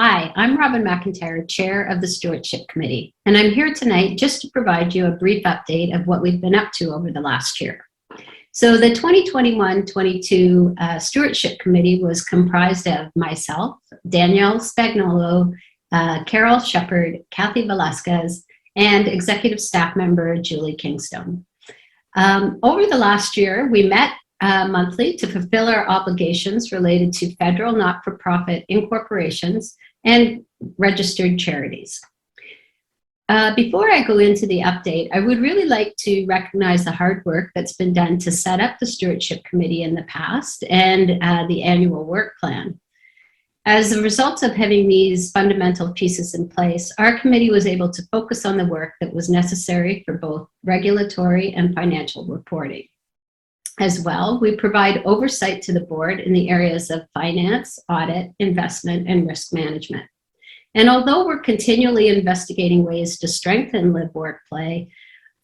Hi, I'm Robin McIntyre, Chair of the Stewardship Committee, and I'm here tonight just to provide you a brief update of what we've been up to over the last year. So the 2021-22 Stewardship Committee was comprised of myself, Danielle Spagnolo, Carol Shepard, Kathy Velasquez, and Executive Staff Member Julie Kingstone. Over the last year, we met monthly to fulfill our obligations related to federal not-for-profit incorporations and registered charities. Before I go into the update, I would really like to recognize the hard work that's been done to set up the Stewardship Committee in the past and the annual work plan. As a result of having these fundamental pieces in place, our committee was able to focus on the work that was necessary for both regulatory and financial reporting. As well, we provide oversight to the board in the areas of finance, audit, investment, and risk management. And although we're continually investigating ways to strengthen LiveWorkPlay,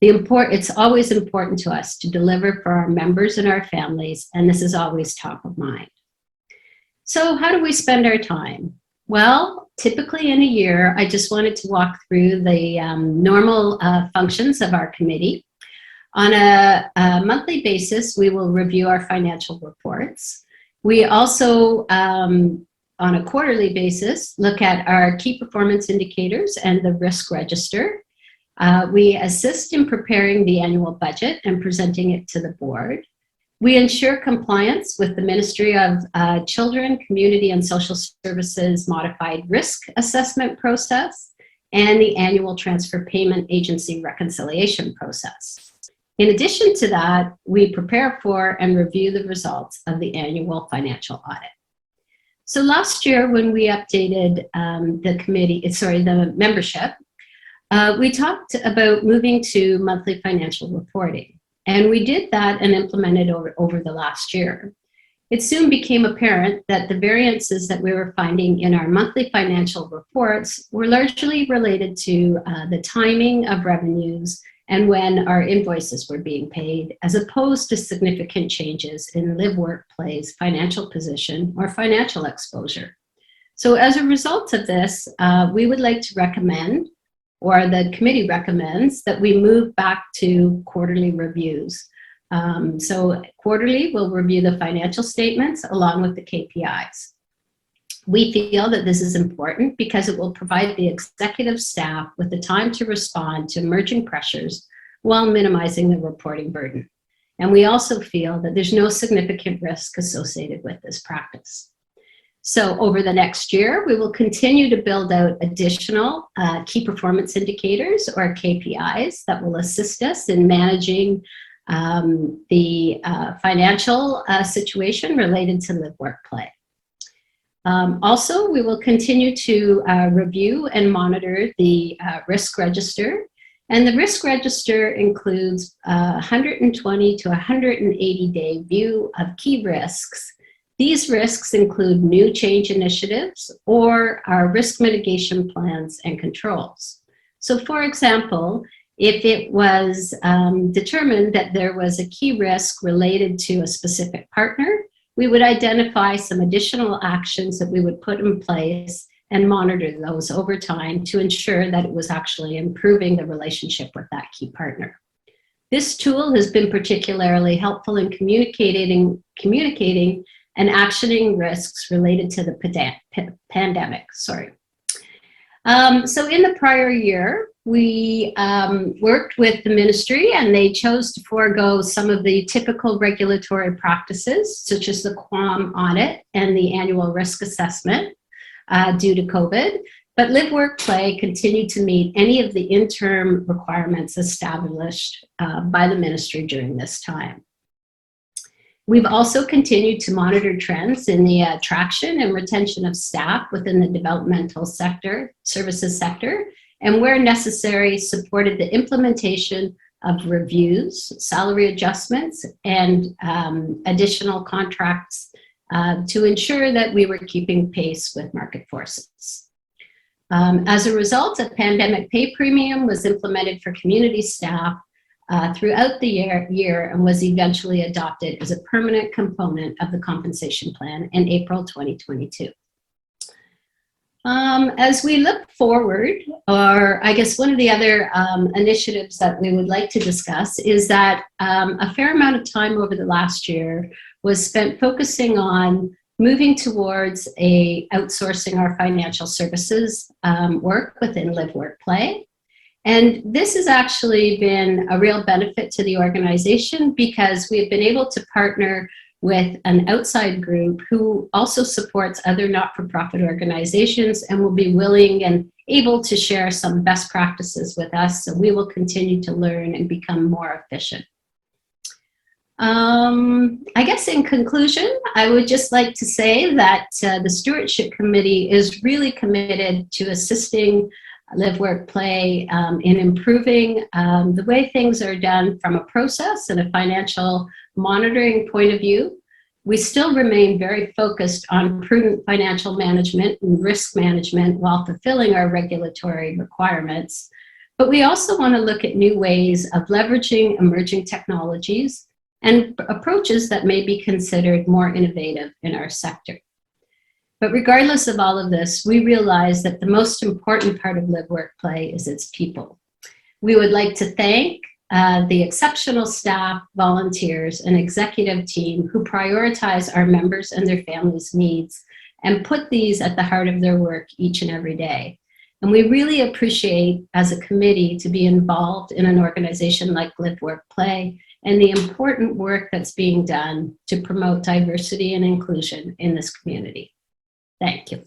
it's always important to us to deliver for our members and our families, and this is always top of mind. So how do we spend our time? Well, typically in a year, I just wanted to walk through the normal functions of our committee. On a monthly basis, we will review our financial reports. We also, on a quarterly basis, look at our key performance indicators and the risk register. We assist in preparing the annual budget and presenting it to the board. We ensure compliance with the Ministry of Children, Community and Social Services Modified Risk Assessment process and the annual transfer payment agency reconciliation process. In addition to that, we prepare for and review the results of the annual financial audit. So last year, when we updated the membership, we talked about moving to monthly financial reporting. And we did that and implemented over the last year. It soon became apparent that the variances that we were finding in our monthly financial reports were largely related to the timing of revenues and when our invoices were being paid, as opposed to significant changes in LiveWorkPlay's financial position or financial exposure. So as a result of this, we would like to recommend, or the committee recommends, that we move back to quarterly reviews. So quarterly, we'll review the financial statements along with the KPIs. We feel that this is important because it will provide the executive staff with the time to respond to emerging pressures while minimizing the reporting burden. And we also feel that there's no significant risk associated with this practice. So over the next year, we will continue to build out additional key performance indicators, or KPIs, that will assist us in managing the financial situation related to LiveWorkPlay. Also, we will continue to review and monitor the risk register. And the risk register includes 120 to 180-day view of key risks. These risks include new change initiatives or our risk mitigation plans and controls. So for example, if it was determined that there was a key risk related to a specific partner, we would identify some additional actions that we would put in place and monitor those over time to ensure that it was actually improving the relationship with that key partner. This tool has been particularly helpful in communicating and actioning risks related to the pandemic. So in the prior year, we worked with the ministry, and they chose to forego some of the typical regulatory practices, such as the QAM audit and the annual risk assessment due to COVID. But LiveWorkPlay continued to meet any of the interim requirements established by the ministry during this time. We've also continued to monitor trends in the attraction and retention of staff within the developmental services sector, and where necessary, supported the implementation of reviews, salary adjustments, and additional contracts to ensure that we were keeping pace with market forces. As a result, a pandemic pay premium was implemented for community staff throughout the year and was eventually adopted as a permanent component of the compensation plan in April 2022. As we look forward, or I guess one of the other initiatives that we would like to discuss is that a fair amount of time over the last year was spent focusing on moving towards outsourcing our financial services work within LiveWorkPlay. And this has actually been a real benefit to the organization because we've been able to partner with an outside group who also supports other not-for-profit organizations and will be willing and able to share some best practices with us. So we will continue to learn and become more efficient. I guess in conclusion, I would just like to say that the Stewardship Committee is really committed to assisting LiveWorkPlay in improving the way things are done from a process and a financial monitoring point of view. We still remain very focused on prudent financial management and risk management while fulfilling our regulatory requirements. But we also want to look at new ways of leveraging emerging technologies and approaches that may be considered more innovative in our sector. But regardless of all of this, we realize that the most important part of LiveWorkPlay is its people. We would like to thank the exceptional staff, volunteers, and executive team who prioritize our members and their families' needs and put these at the heart of their work each and every day. And we really appreciate, as a committee, to be involved in an organization like LiveWorkPlay and the important work that's being done to promote diversity and inclusion in this community. Thank you.